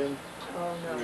them. Oh no.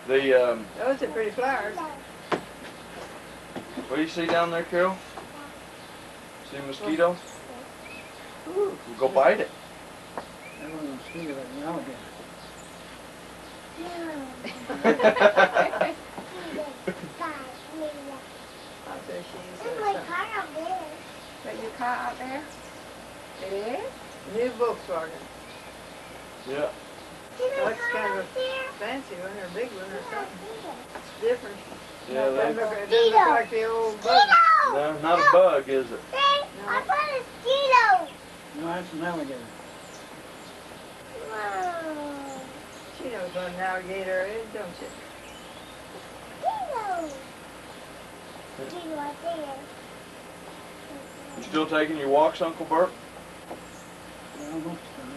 The Those are pretty flowers. what do you see down there, Carol? See a mosquito? Ooh. We'll go bite it. I don't want to see it like an alligator. I'll say she's But your car out there? It is? new Volkswagen. Yeah. That's kind of a fancy one or a big one or something. It's different. Yeah, It they, doesn't look like the old bug. no, not a bug, is it? No, that's an alligator. She knows what an alligator is, don't she? You still taking your walks, Uncle Burt? Well, most of the time.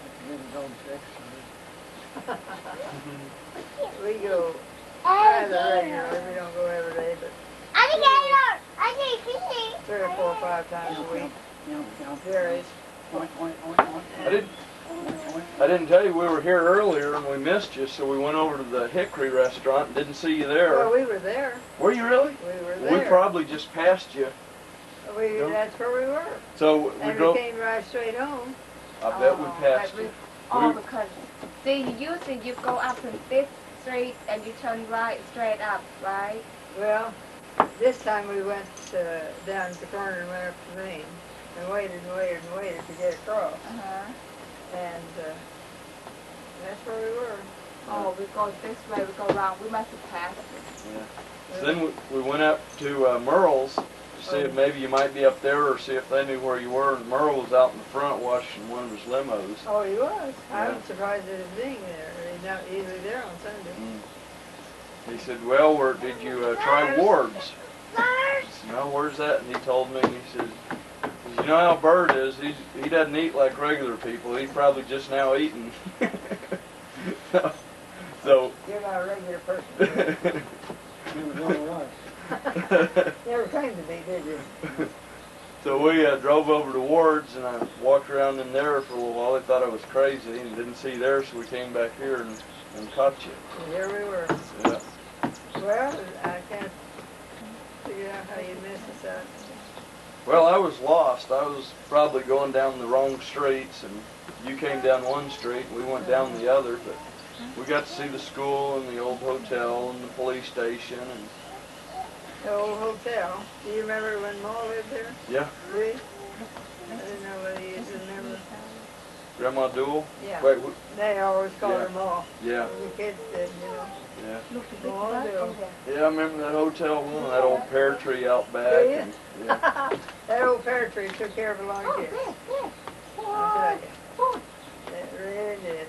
I can get a dog to exercise. We go rather regularly. We don't go every day, but 3 or 4 or 5 times a week. Varies. Oink, oink, oink, oink. I didn't tell you we were here earlier and we missed you, so we went over to the Hickory restaurant and didn't see you there. Well, we were there. Were you really? We were there. We probably just passed you. That's where we were. So we And drove. we came right straight home. I bet we passed you. Oh, because see, usually you go up in this street and you turn right straight up, right? Well, this time we went down to the corner and went up to Maine and waited and waited and waited to get across. And that's where we were. Oh, we go this way, we go around. We must have passed it. Yeah. So then we went up to Merle's to see if maybe you might be up there or see if they knew where you were. And Merle was out in the front washing one of his limos. Oh, he was. I Yeah. was surprised at his being there. He's not usually there on Sunday. He said, well, did you try Ward's? I said, no, where's that? And he told me, and he said, you know how Burt is, he doesn't eat like regular people. He's probably just now eating. So You're not a regular person. Never claimed to be, did you? So we drove over to Ward's, and I walked around in there for a little while. They thought I was crazy and didn't see there, so we came back here and caught you. And here we were. Yeah. Well, I can't figure out how you missed us out. Well, I was lost. I was probably going down the wrong streets, and you came down one street, and we went down the other, but we got to see the school and the old hotel and the police station. And The old hotel. Do you remember when Ma lived there? yeah, Really? I didn't know whether you remember. Grandma Duel. Yeah. Wait, They always called Yeah. her Ma. yeah, The kids did, you know. yeah. Look at this Oh, bus I do. over there. Yeah, I remember that hotel one, that old pear tree out back. Do you? And, yeah. That old pear tree took care of a lot of kids. I tell you. It really did.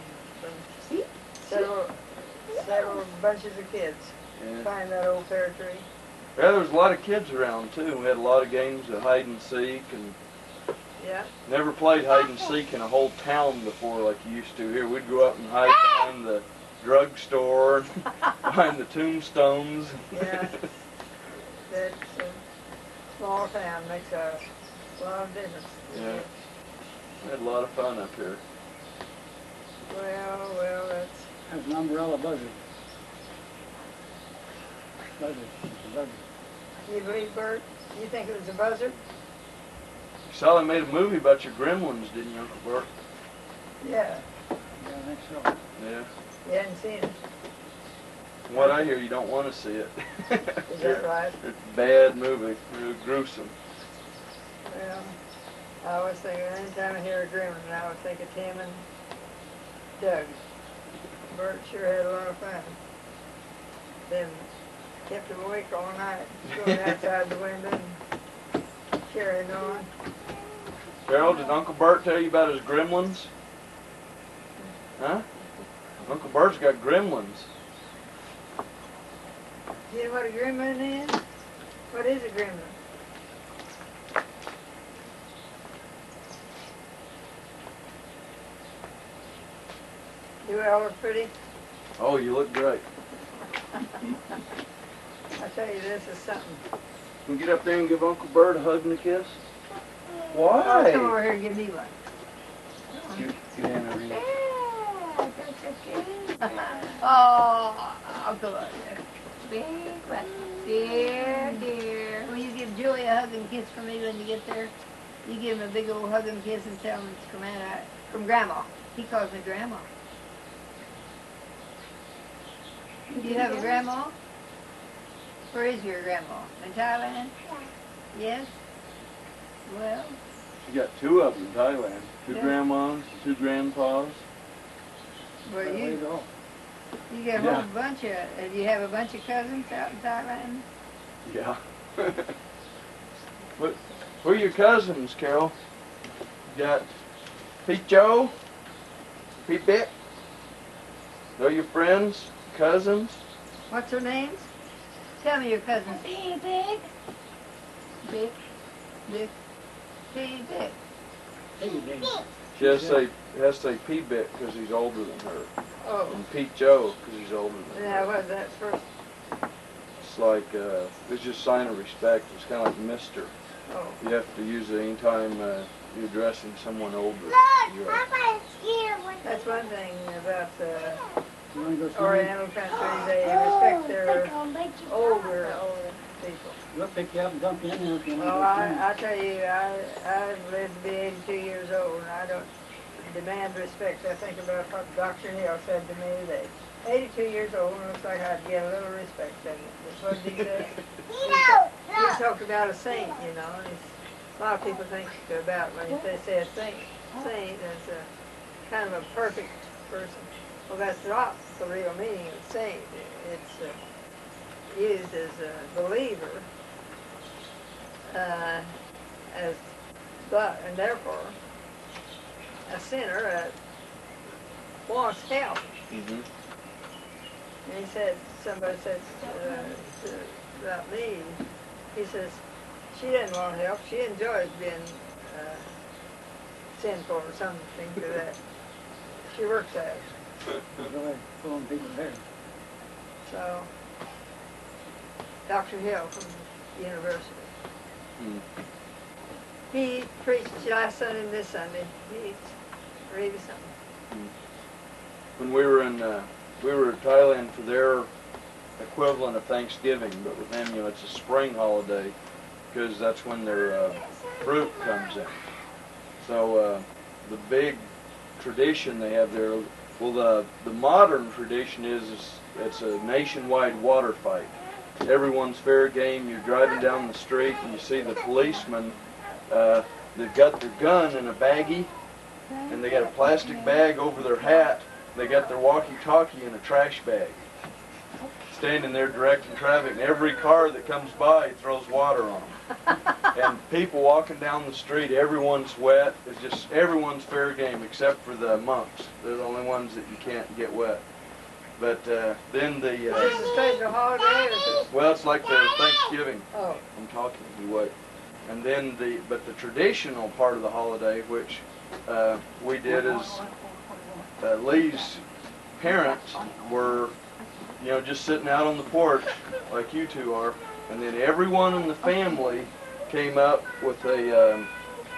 See? Several bunches of kids Yeah. find that old pear tree. Yeah, there was a lot of kids around too. We had a lot of games of hide and seek, and Yeah. never played hide and seek in a whole town before like you used to here. We'd go up and hide behind the drugstore, behind the tombstones. Yeah. That small town makes a lot of difference. Yeah. We had a lot of fun up here. Well, that's. That's an umbrella buzzard. Buzzard. It's a buzzard. You believe, Bert? You think it was a buzzard? You saw they made a movie about your gremlins, didn't you, Uncle Burt? Yeah. Yeah, I think so. Yeah. You hadn't seen it. From what I hear, you don't want to see it. Is that right? It's a bad movie. Real gruesome. Well, I always think, anytime I hear a gremlin, I always think of Tim and Doug. Bert sure had a lot of fun. Then kept him awake all night, going outside the window and carrying on. Carol, did Uncle Burt tell you about his gremlins? Huh? Uncle Bert's got gremlins. Do you know what a gremlin is? What is a gremlin? Do I look pretty? Oh, you look great. I tell you, this is something. Can you get up there and give Uncle Burt a hug and a kiss? Oh, come Why? over here and give me one. You Oh, good. Big one. Dear, dear. Will you give Julie a hug and kiss from me when you get there? You give him a big old hug and kiss and tell him it's from Grandma. He calls me Grandma. Do you have a grandma? Where is your grandma? In Thailand? Yes? Well, You got two of them in Thailand. Two Yeah. grandmas, two grandpas. where Way to you go. get a Yeah. whole bunch of, do you have a bunch of cousins out in Thailand? Yeah. But who are your cousins, Carol? You got Pete Joe, Pete Bick. They're your friends, cousins. What's their names? Tell me your cousins. Big, big. Big. Dick. P. Dick. Hey, Dave. She has to say Pete Bick because he's older than her, Oh, and Pete Joe because he's older than yeah, her. what was that first? It's like it's just sign of respect. It's kind of like Mister. Oh, You have to use it anytime you're addressing someone older. that's one thing about You wanna go swimming? Oriental country. They respect their older people. We'll pick you up and dump you in there if you wanna Well, go swimming. I tell you, I've lived to be 82 years old, and I don't demand respect. I think about what Dr. Hill said to me that 82 years old, and looks like I'd get a little respect. And what did he say? He talked about a saint, you know. And a lot of people think about when they say a saint is a kind of a perfect person. Well, that's not the real meaning of saint. It's used as a believer, and therefore a sinner wants help. Mm-hmm. And he said, somebody said about me, he says, she doesn't want help. She enjoys being sinful or something to that. She works at it. Go ahead, pulling people's hair. So, Dr. Hill from the university. Mm. He preached last Sunday and this Sunday. He's really something. When we were in Thailand for their equivalent of Thanksgiving, but with them, it's a spring holiday because that's when their fruit comes in. So the big tradition they have there, well, the modern tradition is it's a nationwide water fight. Everyone's fair game. You're driving down the street and you see the policemen. They've got their gun in a baggie, and they got a plastic bag over their hat. They got their walkie-talkie in a trash bag, standing there directing traffic. And every car that comes by throws water on them. And people walking down the street, everyone's wet. It's just everyone's fair game except for the monks. They're the only ones that you can't get wet. But then Is this a special holiday or is it? well, it's like the Thanksgiving. Oh, I'm talking, you wait. And then the traditional part of the holiday, which we did, is Lee's parents were, just sitting out on the porch like you two are, and then everyone in the family came up with a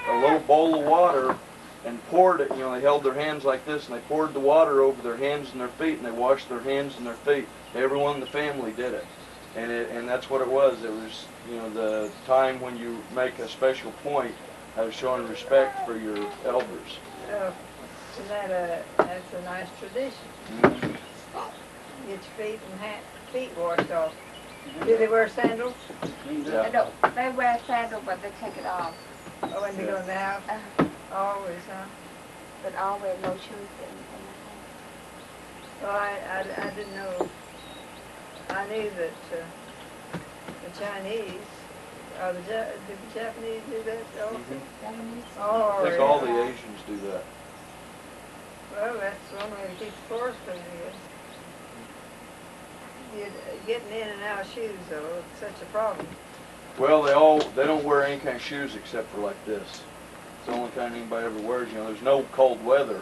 little bowl of water and poured it. They held their hands like this, and they poured the water over their hands and their feet, and they washed their hands and their feet. Everyone in the family did it. And that's what it was. It was, the time when you make a special point of showing respect for your elders. isn't that that's a nice tradition? Mm-hmm. Get your feet washed off. Do they wear sandals? Yeah. They don't. They wear sandals, but they take it off. Oh, when they go in the house? Always, huh? But always no shoes in the Well, I didn't know. I knew that the Chinese, do the Japanese do that also? Mhm. Oh, I think all the yeah. Asians do that. Well, that's one way to keep the forest clean, getting in and out of shoes, though, it's such a problem. Well, they don't wear any kind of shoes except for like this. It's the only kind anybody ever wears. There's no cold weather,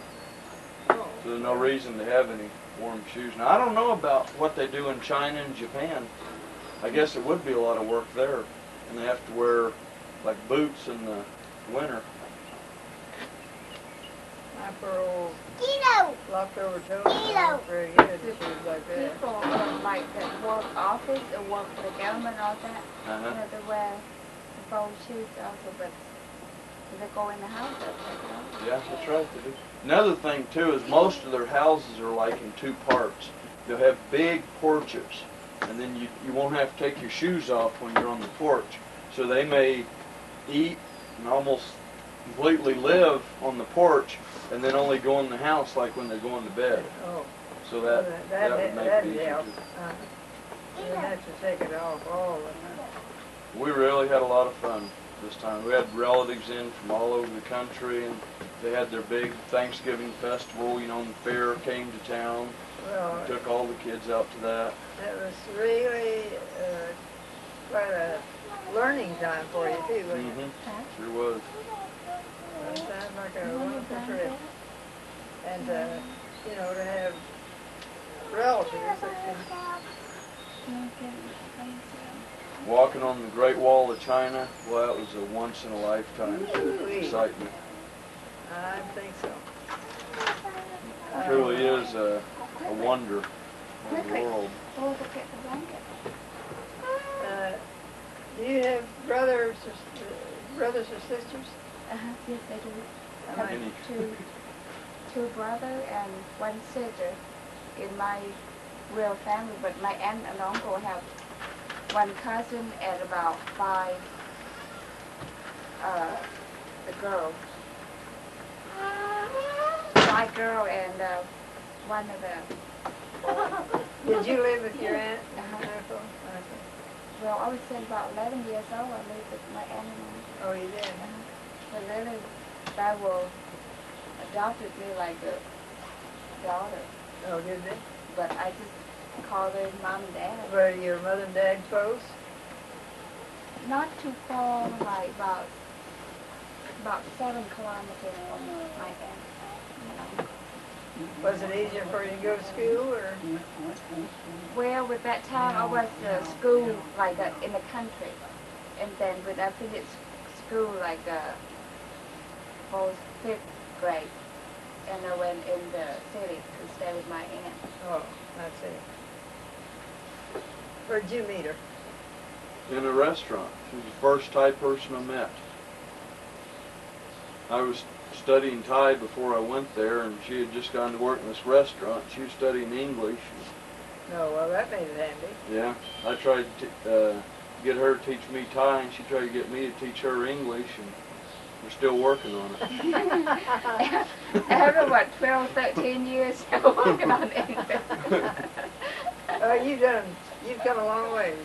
Oh. so there's no reason to have any warm shoes. Now, I don't know about what they do in China and Japan. I guess it would be a lot of work there, and they have to wear like boots in the winter. My poor old Kilo. locked over toes weren't very good in shoes like that. People like that work office or work for the government, all that, Uh-huh. they wear the gold shoes also, but if they go in the house, they'll take it off. Yeah, that's right, they do. Another thing too is most of their houses are like in two parts. They'll have big porches, and then you won't have to take your shoes off when you're on the porch. So they may eat and almost completely live on the porch, and then only go in the house like when they're going to bed. Oh, So that would make it easier. help. You didn't have to take it off all the time. We really had a lot of fun this time. We had relatives in from all over the country, and they had their big Thanksgiving festival, you know, and the fair came to town. Well, We took all the kids out to that. that was really quite a learning time for you too, wasn't it? Mm-hmm. Sure was. It sounded like a wonderful trip. And, you know, to have relatives that can, Walking on the Great Wall of China, well, that was a once-in-a-lifetime excitement. I think so. It truly is a wonder of the world. Oh, look at the blanket. Do you have brothers or sisters? Yes, I do. How I have many? two brothers and one sister in my real family, but my aunt and uncle have one cousin and about five girls. Five girls and one of them. Did you live with your aunt? Uh-huh. Well, I was about 11 years old. I lived with my aunt and uncle. Oh, you did? But really, they adopted me like a daughter. Oh, did they? But I just called her mom and dad. Were your mother and dad close? Not too far, like about 7 kilometers from my aunt. Was it easier for you to go to school, or? Well, with that time, I was school like in the country, and then when I finished school, like for 5th grade, and I went in the city to stay with my aunt. Oh, I see. Where'd you meet her? In a restaurant. She was the first Thai person I met. I was studying Thai before I went there, and she had just gone to work in this restaurant. She was studying English. No, well, that made it handy. Yeah, I tried to get her to teach me Thai, and she tried to get me to teach her English, and we're still working on it. After what, 12, 13 years, still working on English. You've come a long ways.